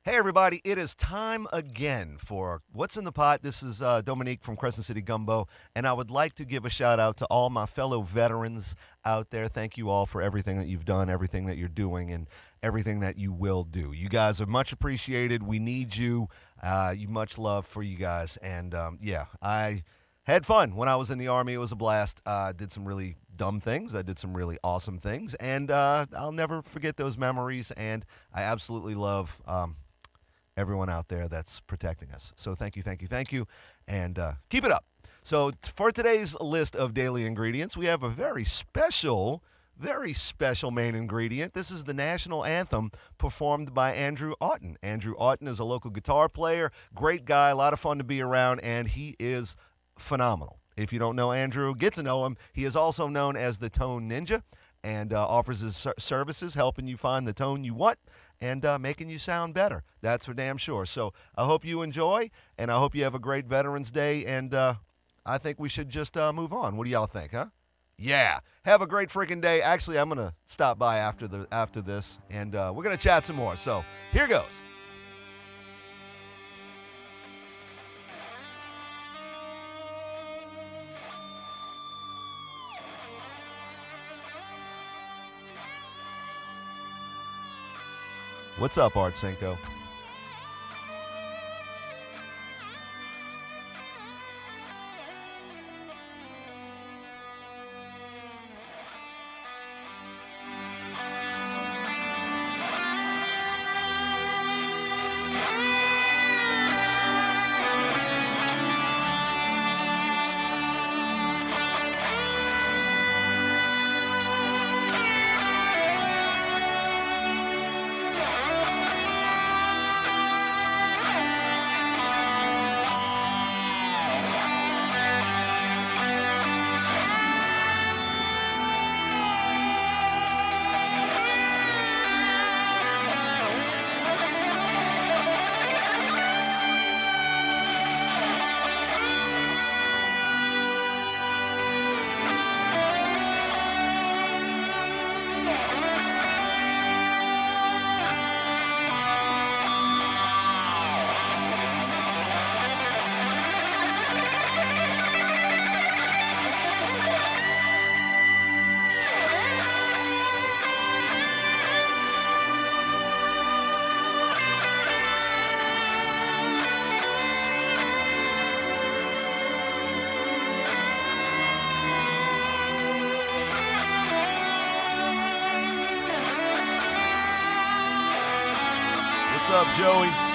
Hey, everybody, it is time again for What's in the Pot. This is Dominique from Crescent City Gumbo, and I would like to give a shout out to all my fellow veterans out there. Thank you all for everything that you've done, everything that you're doing, and everything that you will do. You guys are much appreciated. We need you. You much love for you guys. And yeah, I had fun when I was in the Army. It was a blast. I did some really dumb things. I did some really awesome things. And I'll never forget those memories. And I absolutely love everyone out there that's protecting us. So thank you, thank you, thank you, and keep it up. So for today's list of daily ingredients, we have a very special main ingredient. This is the national anthem performed by Andrew Autin. Andrew Autin is a local guitar player, great guy, a lot of fun to be around, and he is phenomenal. If you don't know Andrew, get to know him. He is also known as the Tone Ninja and offers his services helping you find the tone you want and making you sound better. That's for damn sure. So I hope you enjoy, and I hope you have a great Veterans Day, and I think we should just move on. What do y'all think, huh? Yeah. Have a great freaking day. Actually, I'm going to stop by after this, and we're going to chat some more. So here goes. What's up, Art Cinco? What's up, Joey?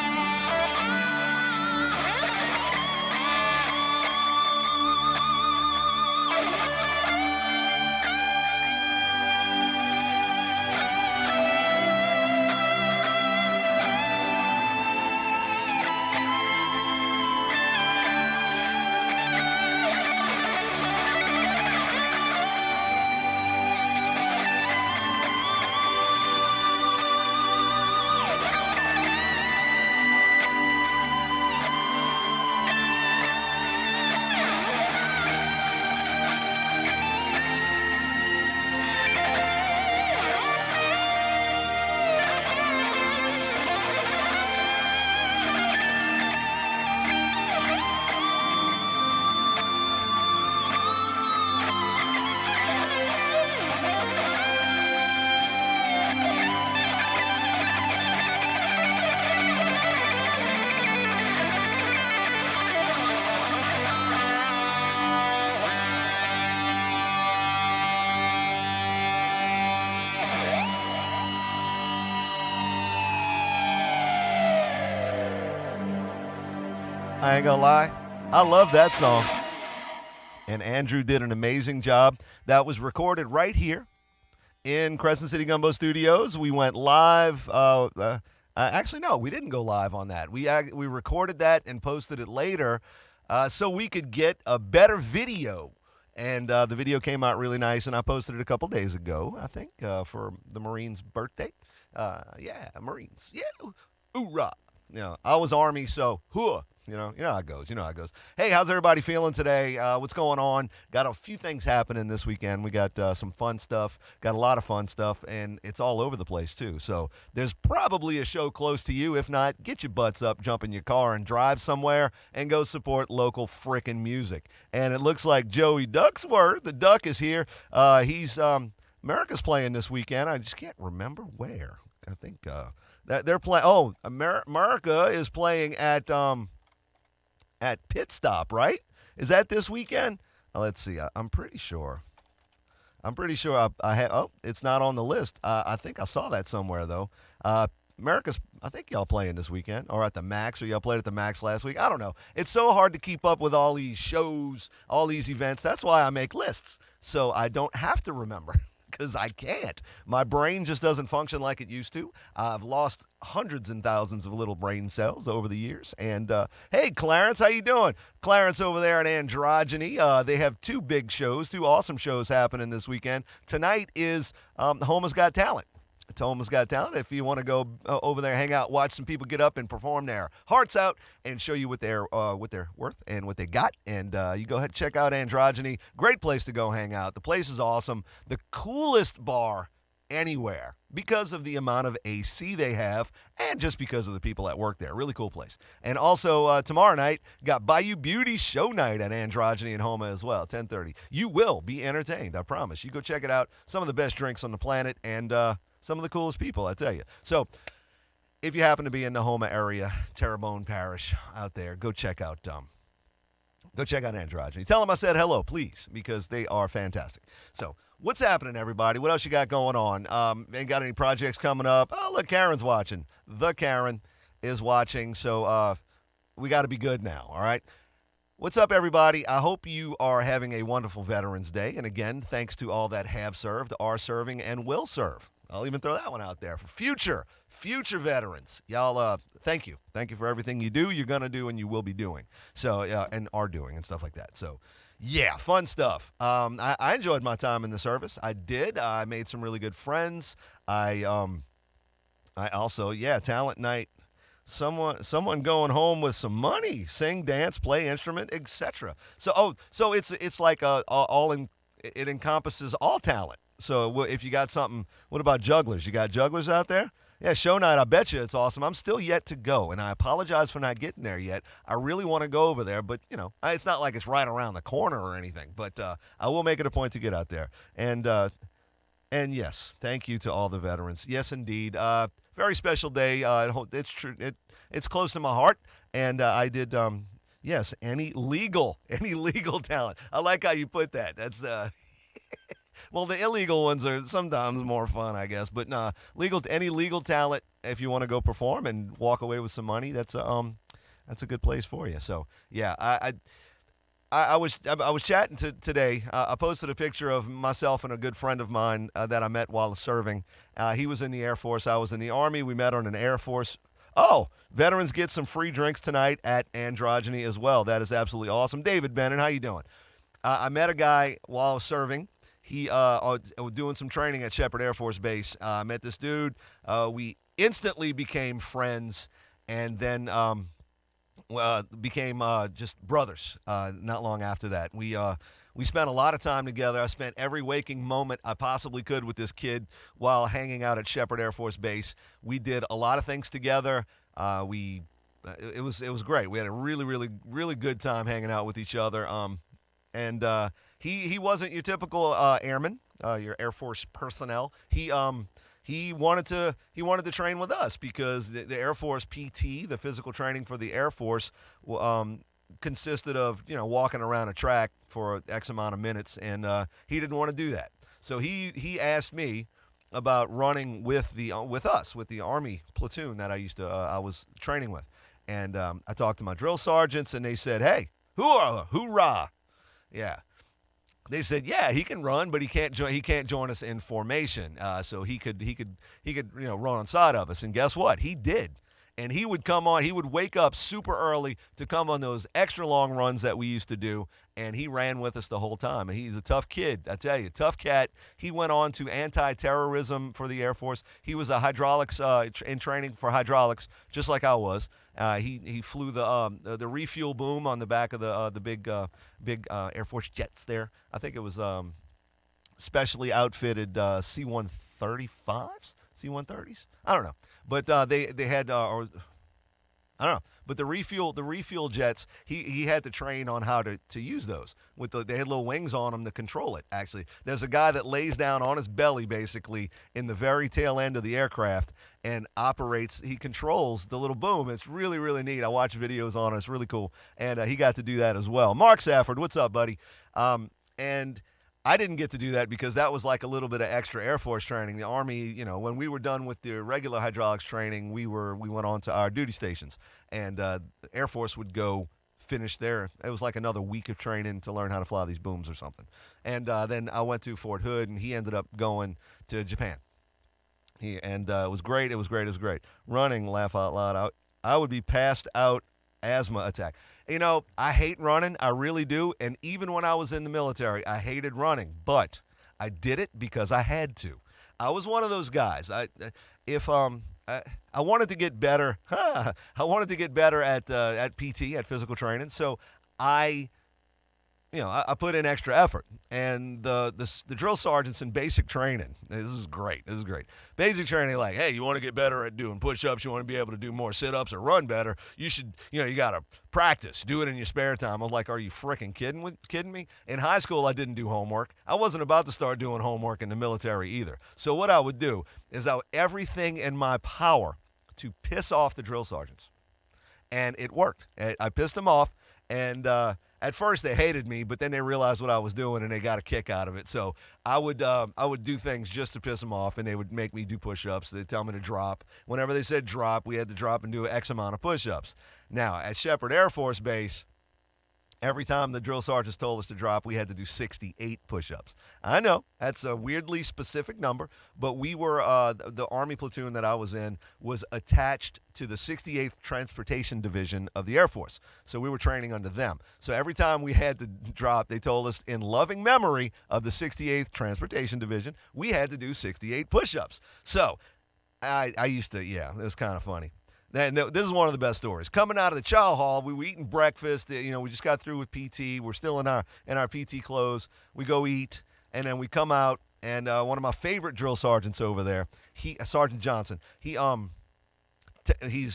I ain't gonna lie, I love that song. And Andrew did an amazing job. That was recorded right here in Crescent City Gumbo Studios. We went live. Actually, no, we didn't go live on that. We recorded that and posted it later so we could get a better video. And the video came out really nice, and I posted it a couple days ago, I think, for the Marines' birthday. Yeah, Marines. Yeah, hoorah. I was Army, so HOOAH. You know how it goes. You know how it goes. Hey, how's everybody feeling today? What's going on? Got a few things happening this weekend. We got some fun stuff. Got a lot of fun stuff, and it's all over the place too. So there's probably a show close to you. If not, get your butts up, jump in your car, and drive somewhere and go support local frickin' music. And it looks like Joey Ducksworth, the Duck, is here. He's America's playing this weekend. I just can't remember where. I think that they're playing. Oh, America is playing at Pit Stop, right? Is that this weekend? Let's see. I'm pretty sure. I have. Oh, it's not on the list. I think I saw that somewhere though. America's. I think y'all playing this weekend, or at the Max, or y'all played at the Max last week. I don't know. It's so hard to keep up with all these shows, all these events. That's why I make lists, so I don't have to remember. Because I can't. My brain just doesn't function like it used to. I've lost hundreds and thousands of little brain cells over the years. And, hey, Clarence, how you doing? Clarence over there at Androgyny. They have two awesome shows happening this weekend. Tonight is Houma's Got Talent. Houma's Got Talent. If you want to go over there, hang out, watch some people get up and perform their hearts out and show you what they're worth and what they got. And you go ahead and check out Androgyny. Great place to go hang out. The place is awesome. The coolest bar anywhere because of the amount of AC they have and just because of the people that work there. Really cool place. And also tomorrow night, got Bayou Beauty show night at Androgyny in Houma as well, 10:30. You will be entertained, I promise. You go check it out. Some of the best drinks on the planet and some of the coolest people, I tell you. So if you happen to be in the Houma area, Terrebonne Parish out there, go check out Androgyny. Tell them I said hello, please, because they are fantastic. So what's happening, everybody? What else you got going on? Ain't got any projects coming up? Oh, look, Karen's watching. The Karen is watching, so we got to be good now, all right? What's up, everybody? I hope you are having a wonderful Veterans Day. And again, thanks to all that have served, are serving, and will serve. I'll even throw that one out there for future veterans. Y'all, thank you. Thank you for everything you do, you're going to do, and you will be doing. So, and are doing and stuff like that. So, yeah, fun stuff. I enjoyed my time in the service. I did. I made some really good friends. I also, talent night. Someone going home with some money, sing, dance, play instrument, etc. So it's like it encompasses all talent. So if you got something, what about jugglers? You got jugglers out there? Yeah, show night, I bet you it's awesome. I'm still yet to go, and I apologize for not getting there yet. I really want to go over there, but, it's not like it's right around the corner or anything. But I will make it a point to get out there. And yes, thank you to all the veterans. Yes, indeed. Very special day. It's true. It's close to my heart, and I did. Yes, any legal talent. I like how you put that. That's well, the illegal ones are sometimes more fun, I guess. But any legal talent, if you want to go perform and walk away with some money, that's a good place for you. So yeah, I was chatting today. I posted a picture of myself and a good friend of mine that I met while serving. He was in the Air Force. I was in the Army. We met on an Air Force. Oh, veterans get some free drinks tonight at Androgyny as well. That is absolutely awesome. David Bennett, how you doing? I met a guy while I was serving. He was doing some training at Shepherd Air Force Base. I met this dude. We instantly became friends, and then became just brothers not long after that. We spent a lot of time together. I spent every waking moment I possibly could with this kid while hanging out at Shepherd Air Force Base. We did a lot of things together. It was great. We had a really, really, really good time hanging out with each other. And he wasn't your typical airman, your Air Force personnel. He wanted to train with us because the Air Force PT, the physical training for the Air Force, consisted of walking around a track for X amount of minutes, and he didn't want to do that. So he asked me about running with the Army platoon that I was training with, and I talked to my drill sergeants, and they said, "Hey, hoorah!" Yeah. They said, yeah, he can run, but he can't join us in formation. So he could run on side of us. And guess what? He did. And he would wake up super early to come on those extra long runs that we used to do. and he ran with us the whole time. And he's a tough kid, I tell you, tough cat. He went on to anti-terrorism for the Air Force. He was a hydraulics in training for hydraulics, just like I was. He flew the refuel boom on the back of the big Air Force jets there. I think it was specially outfitted C-135s, C-130s. I don't know, but they had or I don't know. But the refuel jets, he had to train on how to use those. They had little wings on them to control it, actually. There's a guy that lays down on his belly, basically, in the very tail end of the aircraft and he controls the little boom. It's really, really neat. I watch videos on it. It's really cool. And he got to do that as well. Mark Safford, what's up, buddy? And I didn't get to do that because that was like a little bit of extra Air Force training. The Army, when we were done with the regular hydraulics training, we went on to our duty stations, and the Air Force would go finish there. It was like another week of training to learn how to fly these booms or something. And then I went to Fort Hood, and he ended up going to Japan. It was great. It was great. It was great. Running, laugh out loud. I would be passed out asthma attack. I hate running. I really do. And even when I was in the military, I hated running. But I did it because I had to. I was one of those guys. I wanted to get better. I wanted to get better at PT, at physical training. So I put in extra effort. And the drill sergeants in basic training, this is great. This is great. Basic training, like, hey, you want to get better at doing push-ups, you want to be able to do more sit-ups or run better, you should, you got to practice. Do it in your spare time. I'm like, are you freaking kidding me? In high school, I didn't do homework. I wasn't about to start doing homework in the military either. So what I would do is everything in my power to piss off the drill sergeants. And it worked. I pissed them off, and at first they hated me, but then they realized what I was doing and they got a kick out of it. So I would do things just to piss them off, and they would make me do push-ups. They'd tell me to drop. Whenever they said drop, we had to drop and do X amount of push-ups. Now, at Shepherd Air Force Base, every time the drill sergeants told us to drop, we had to do 68 push-ups. I know, that's a weirdly specific number, but we were, the Army platoon that I was in was attached to the 68th Transportation Division of the Air Force. So we were training under them. So every time we had to drop, they told us, in loving memory of the 68th Transportation Division, we had to do 68 push-ups. So I used to, it was kind of funny. This is one of the best stories. Coming out of the chow hall, we were eating breakfast. We just got through with PT. We're still in our PT clothes. We go eat, and then we come out. And one of my favorite drill sergeants over there, Sergeant Johnson. We're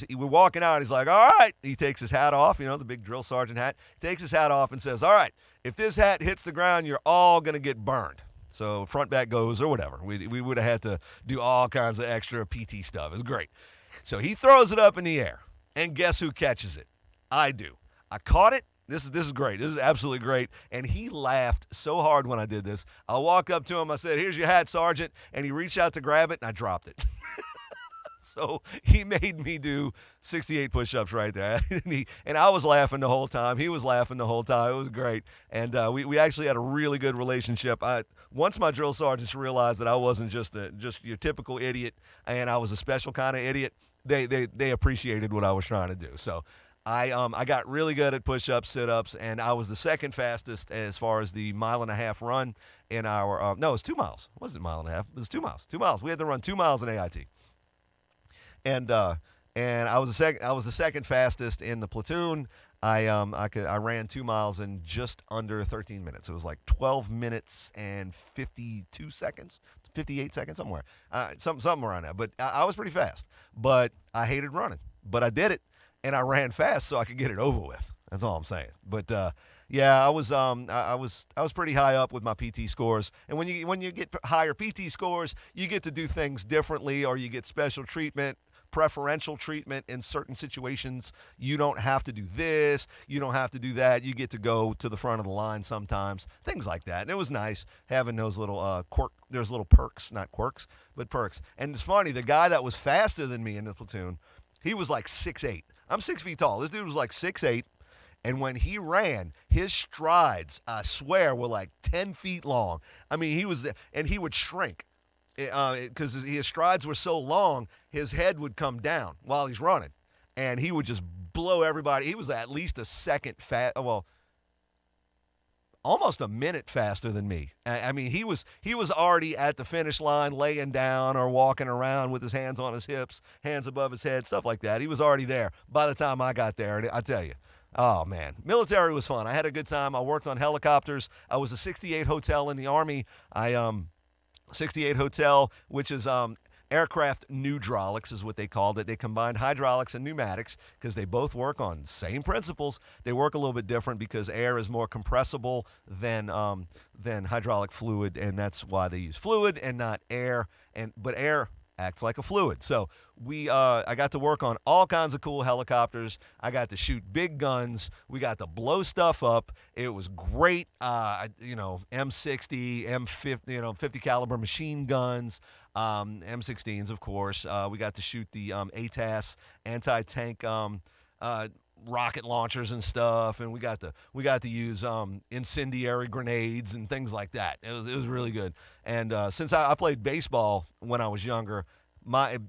walking out. He's like, all right. He takes his hat off. The big drill sergeant hat. He takes his hat off and says, all right, if this hat hits the ground, you're all gonna get burned. So front back goes or whatever. We would have had to do all kinds of extra PT stuff. It was great. So he throws it up in the air, and guess who catches it? I do. I caught it. This is great. This is absolutely great. And he laughed so hard when I did this. I walked up to him. I said, here's your hat, Sergeant. And he reached out to grab it, and I dropped it. So he made me do 68 push-ups right there. And I was laughing the whole time. He was laughing the whole time. It was great. And we actually had a really good relationship. Once my drill sergeants realized that I wasn't just your typical idiot and I was a special kind of idiot, they appreciated what I was trying to do. So I got really good at push-ups, sit-ups, and I was the second fastest as far as the 1.5 mile run in our no, it was 2 miles. It wasn't 1.5 miles. It was 2 miles. 2 miles. We had to run 2 miles in AIT. And I was the second fastest in the platoon. I ran 2 miles in just under 13 minutes. It was like 12 minutes and 52 seconds, 58 seconds, somewhere, something around that. But I was pretty fast. But I hated running. But I did it, and I ran fast so I could get it over with. That's all I'm saying. But I was pretty high up with my PT scores. And when you get higher PT scores, you get to do things differently, or you get special treatment. Preferential treatment in certain situations. You don't have to do this. You don't have to do that. You get to go to the front of the line sometimes. Things like that. And it was nice having those little there's little perks, not quirks, but perks. And it's funny, the guy that was faster than me in the platoon, he was like 6'8". I'm 6 feet tall. This dude was like 6'8". And when he ran, his strides, I swear, were like 10 feet long. I mean, he would shrink. Because his strides were so long, his head would come down while he's running, and he would just blow everybody. He was at least a second fast. Well, almost a minute faster than me. I mean, he was already at the finish line, laying down or walking around with his hands on his hips, hands above his head, stuff like that. He was already there by the time I got there. And I tell you, oh man, military was fun. I had a good time. I worked on helicopters. I was a 68 hotel in the Army. 68 hotel, which is aircraft neutralics is what they called it. They combined hydraulics and pneumatics because they both work on the same principles. They work a little bit different because air is more compressible than hydraulic fluid, and that's why they use fluid and not air. But air acts like a fluid. So I got to work on all kinds of cool helicopters. I got to shoot big guns. We got to blow stuff up. It was great. M60, M50, 50 caliber machine guns, M16s, of course. We got to shoot the ATAS anti-tank rocket launchers and stuff, and we got to use incendiary grenades and things like that. It was really good. And since I played baseball when I was younger,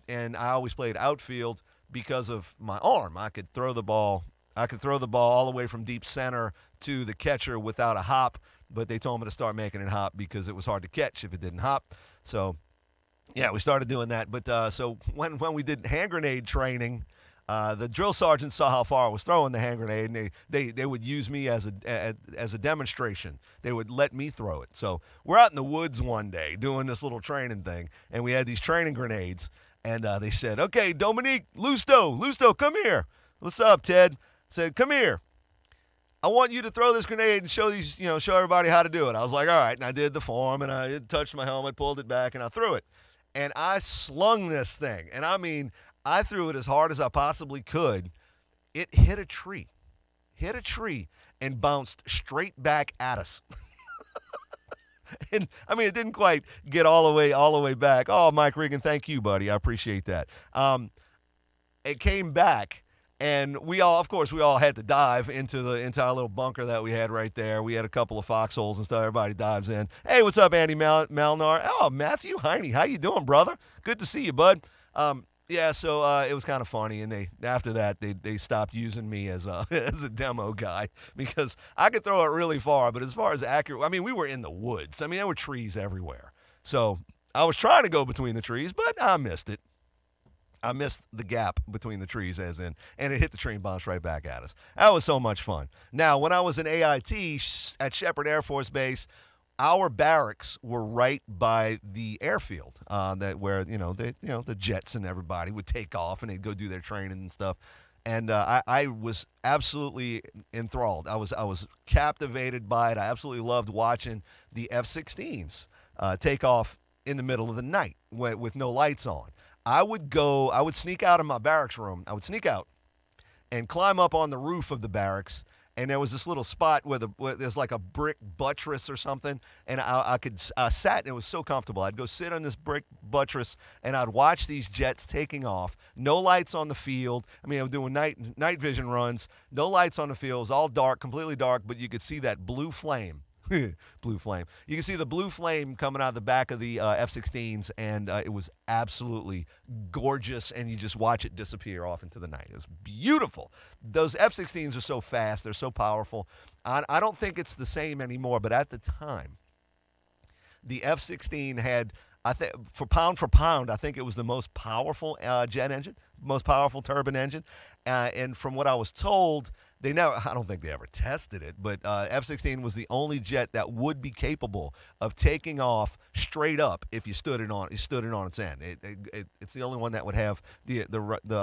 and I always played outfield because of my arm. I could throw the ball all the way from deep center to the catcher without a hop, but they told me to start making it hop because it was hard to catch if it didn't hop. So yeah, we started doing that. But so when we did hand grenade training, the drill sergeant saw how far I was throwing the hand grenade, and they would use me as a demonstration. They would let me throw it. So we're out in the woods one day doing this little training thing, and we had these training grenades, and they said, "Okay, Dominique, Lusto, come here." "What's up, Ted?" I said, "Come here. I want you to throw this grenade and show everybody how to do it." I was like, "All right," and I did the form, and I touched my helmet, pulled it back, and I threw it. And I slung this thing, and I mean, I threw it as hard as I possibly could. It hit a tree, and bounced straight back at us. And I mean, it didn't quite get all the way back. Oh, Mike Regan, thank you, buddy. I appreciate that. It came back, and we all had to dive into our little bunker that we had right there. We had a couple of foxholes and stuff. Everybody dives in. Hey, what's up, Andy Malnar? Oh, Matthew Heine, how you doing, brother? Good to see you, bud. Yeah, so it was kind of funny, and after that they stopped using me as a demo guy because I could throw it really far, but as far as accurate, I mean, we were in the woods. I mean, there were trees everywhere. So I was trying to go between the trees, but I missed it. I missed the gap between the trees, and it hit the tree and bounced right back at us. That was so much fun. Now, when I was in AIT at Shepherd Air Force Base, our barracks were right by the airfield, where the jets and everybody would take off and they'd go do their training and stuff. And I was absolutely enthralled. I was captivated by it. I absolutely loved watching the F-16s take off in the middle of the night with no lights on. I would sneak out of my barracks room. I would sneak out and climb up on the roof of the barracks. And there was this little spot where there's like a brick buttress or something, and I sat, and it was so comfortable. I'd go sit on this brick buttress, and I'd watch these jets taking off. No lights on the field. I mean, I was doing night vision runs. No lights on the field. It was all dark, completely dark, but you could see that blue flame. Blue flame. You can see the blue flame coming out of the back of the F-16s, and it was absolutely gorgeous, and you just watch it disappear off into the night. It was beautiful. Those F-16s are so fast. They're so powerful. I don't think it's the same anymore, but at the time, the F-16 had, I think, for pound, I think it was the most powerful jet engine, most powerful turbine engine. And from what I was told, I don't think they ever tested it, but F-16 was the only jet that would be capable of taking off straight up if you stood it on its end. It's the only one that would have the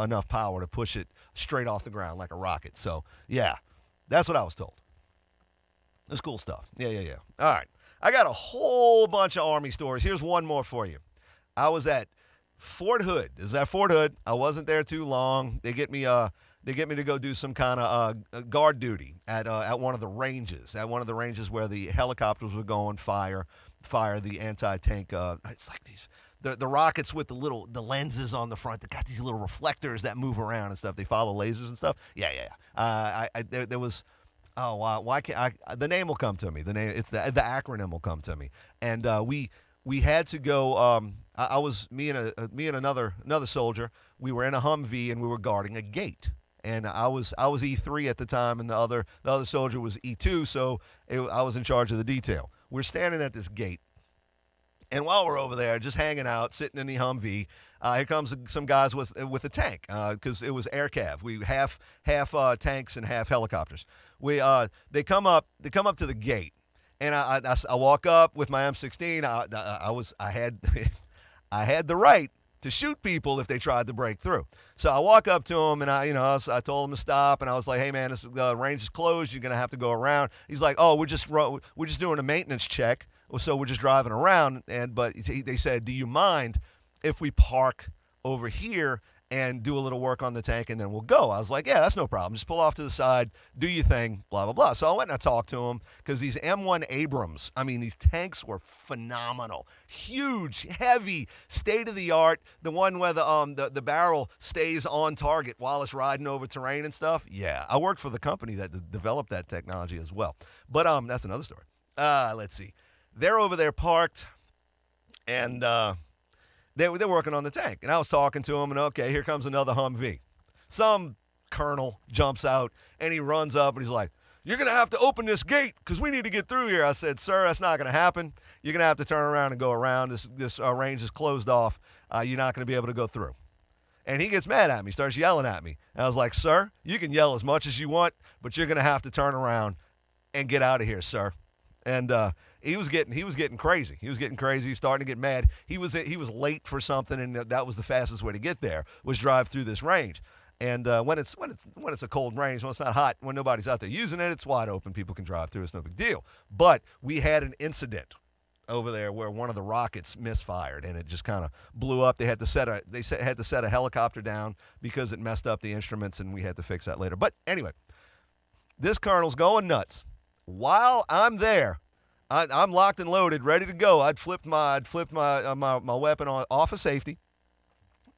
enough power to push it straight off the ground like a rocket. So yeah, that's what I was told. That's cool stuff. Yeah. All right, I got a whole bunch of Army stories. Here's one more for you. I was at Fort Hood. Is that Fort Hood? I wasn't there too long. They get me to go do some kind of guard duty at one of the ranges. At one of the ranges where the helicopters would go and fire the anti-tank. It's like the rockets with the lenses on the front. They got these little reflectors that move around and stuff. They follow lasers and stuff. Yeah. There was. Oh, wow. Why can't the name will come to me. The name, it's the acronym will come to me. And we had to go. I was me and another soldier. We were in a Humvee and we were guarding a gate. and I was E3 at the time, and the other soldier was E2, so I was in charge of the detail. We're standing at this gate, and while we're over there, just hanging out, sitting in the Humvee, here comes some guys with a tank, because it was air cav. We half tanks and half helicopters. They come up to the gate, and I walk up with my M16. I had I had the right to shoot people if they tried to break through. So I walk up to them, and I told them to stop, and I was like, "Hey man, the range is closed. You're gonna have to go around." He's like, "Oh, we're just doing a maintenance check, so we're just driving around." But they said, "Do you mind if we park over here and do a little work on the tank, and then we'll go?" I was like, "Yeah, that's no problem. Just pull off to the side, do your thing, blah, blah, blah." So I went and I talked to him, because these M1 Abrams, I mean, these tanks were phenomenal. Huge, heavy, state-of-the-art, the one where the barrel stays on target while it's riding over terrain and stuff. Yeah, I worked for the company that developed that technology as well. But that's another story. Let's see. They're over there parked, and they're working on the tank. And I was talking to him, and okay, here comes another Humvee. Some colonel jumps out, and he runs up, and he's like, "You're going to have to open this gate, because we need to get through here." I said, "Sir, that's not going to happen. You're going to have to turn around and go around. This range is closed off. You're not going to be able to go through." And he gets mad at me, starts yelling at me. And I was like, "Sir, you can yell as much as you want, but you're going to have to turn around and get out of here, sir." And he was getting crazy. He was getting crazy. He's starting to get mad. He was late for something, and that was the fastest way to get there, was drive through this range. And when it's a cold range, when it's not hot, when nobody's out there using it, it's wide open. People can drive through. It's no big deal. But we had an incident over there where one of the rockets misfired, and it just kind of blew up. They had to set a helicopter down because it messed up the instruments, and we had to fix that later. But anyway, this colonel's going nuts. While I'm there, I'm locked and loaded, ready to go. I'd flipped my weapon off of safety,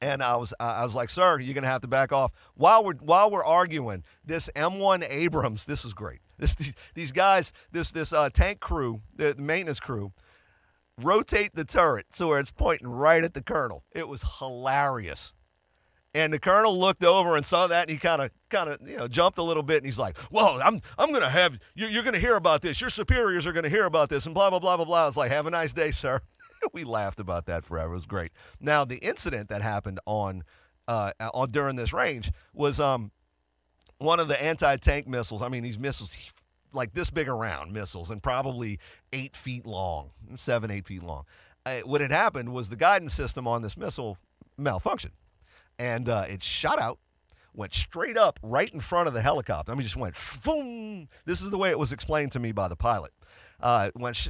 and I was like, "Sir, you're gonna have to back off." While we're arguing, this M1 Abrams, this is great. These guys, this tank crew, the maintenance crew, rotate the turret so where it's pointing right at the colonel. It was hilarious. And the colonel looked over and saw that, and he kind of jumped a little bit, and he's like, "Well, I'm gonna have you're gonna hear about this. Your superiors are gonna hear about this," and blah blah blah blah blah. I was like, "Have a nice day, sir." We laughed about that forever. It was great. Now the incident that happened on during this range was one of the anti-tank missiles. I mean, these missiles like this big around missiles, and probably 8 feet long, 7-8 feet long. What had happened was the guidance system on this missile malfunctioned. And it shot out, went straight up right in front of the helicopter. I mean, just went boom. This is the way it was explained to me by the pilot.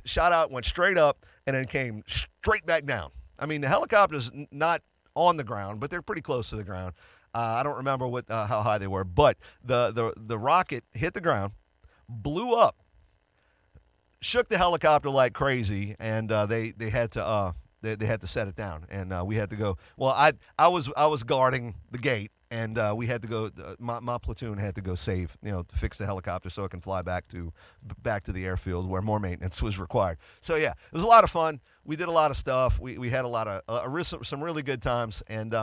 Shot out, went straight up, and then came straight back down. I mean, the helicopter's not on the ground, but they're pretty close to the ground. I don't remember how high they were, but the rocket hit the ground, blew up, shook the helicopter like crazy, and they had to they had to set it down, and we had to go. Well, I was guarding the gate, and we had to go. My platoon had to go to fix the helicopter so it can fly back to the airfield where more maintenance was required. So yeah, it was a lot of fun. We did a lot of stuff. We had a lot of some really good times, and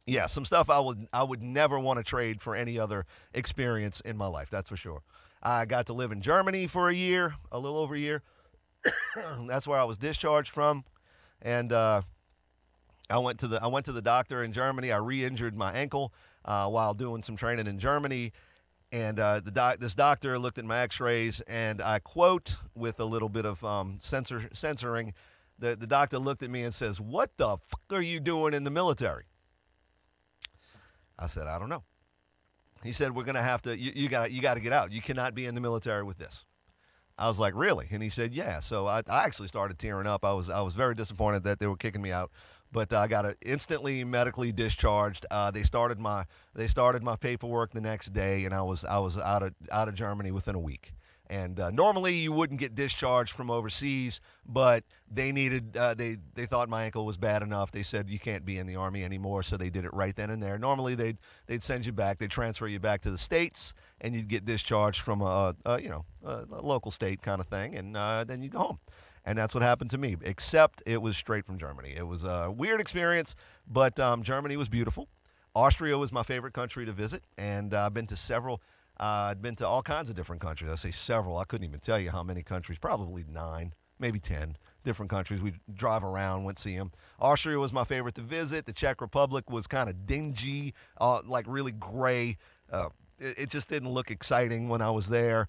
yeah, some stuff I would never want to trade for any other experience in my life. That's for sure. I got to live in Germany for a little over a year. That's where I was discharged from, and I went to the doctor in Germany. I re-injured my ankle while doing some training in Germany, and this doctor looked at my X-rays, and I quote, with a little bit of censoring, the doctor looked at me and says, "What the fuck are you doing in the military?" I said, "I don't know." He said, "We're gonna have to. You got to get out. You cannot be in the military with this." I was like, "Really?" And he said, "Yeah." So I actually started tearing up. I was very disappointed that they were kicking me out, but I got instantly medically discharged. They started my paperwork the next day, and I was out of Germany within a week. And normally you wouldn't get discharged from overseas, but they needed they thought my ankle was bad enough. They said you can't be in the Army anymore, so they did it right then and there. Normally they'd send you back, they'd transfer you back to the States, and you'd get discharged from a local state kind of thing, and then you'd go home. And that's what happened to me, except it was straight from Germany. It was a weird experience, but Germany was beautiful. Austria was my favorite country to visit, and I've been to several. I'd been to all kinds of different countries. I say several. I couldn't even tell you how many countries. Probably 9, maybe 10 different countries. We drive around, went see them. Austria was my favorite to visit. The Czech Republic was kind of dingy, like really gray. It just didn't look exciting when I was there.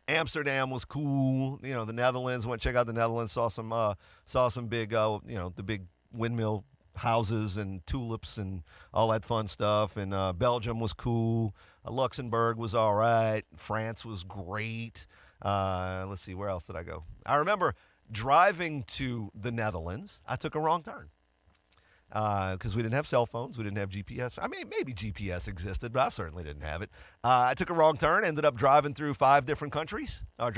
Amsterdam was cool. You know, the Netherlands. Went check out the Netherlands. Saw some big, the big windmill houses and tulips and all that fun stuff. And Belgium was cool. Luxembourg was all right. France was great. Let's see, where else did I go? I remember driving to the Netherlands. I took a wrong turn because we didn't have cell phones. We didn't have GPS. I mean, maybe GPS existed, but I certainly didn't have it. I took a wrong turn, ended up driving through 5 different countries, or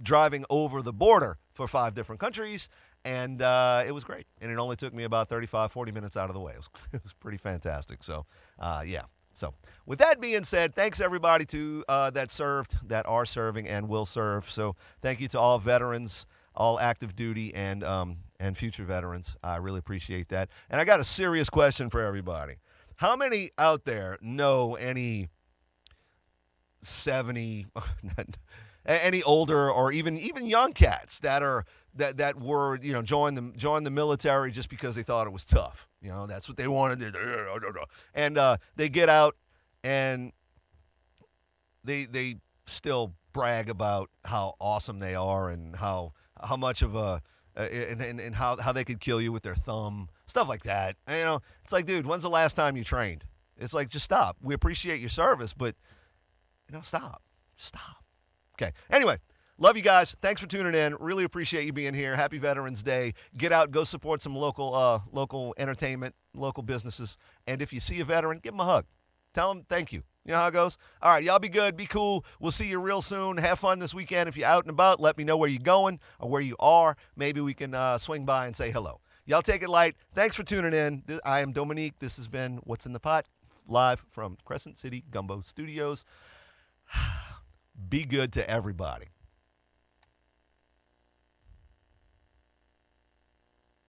driving over the border for 5 different countries. And it was great. And it only took me about 35, 40 minutes out of the way. It was pretty fantastic. So, yeah. So, with that being said, thanks everybody to that served, that are serving, and will serve. So, thank you to all veterans, all active duty, and future veterans. I really appreciate that. And I got a serious question for everybody. How many out there know any 70, any older or even young cats that are that were joined the military just because they thought it was tough? That's what they wanted to do. And they get out and they still brag about how awesome they are and how much of a and how they could kill you with their thumb, stuff like that. And, it's like, dude, when's the last time you trained? It's like, just stop. We appreciate your service, but stop. Okay. Anyway, love you guys. Thanks for tuning in. Really appreciate you being here. Happy Veterans Day. Get out, go support some local entertainment, local businesses. And if you see a veteran, give them a hug. Tell them thank you. You know how it goes? All right, y'all be good. Be cool. We'll see you real soon. Have fun this weekend. If you're out and about, let me know where you're going or where you are. Maybe we can swing by and say hello. Y'all take it light. Thanks for tuning in. I am Dominique. This has been What's in the Pot, live from Crescent City Gumbo Studios. Be good to everybody.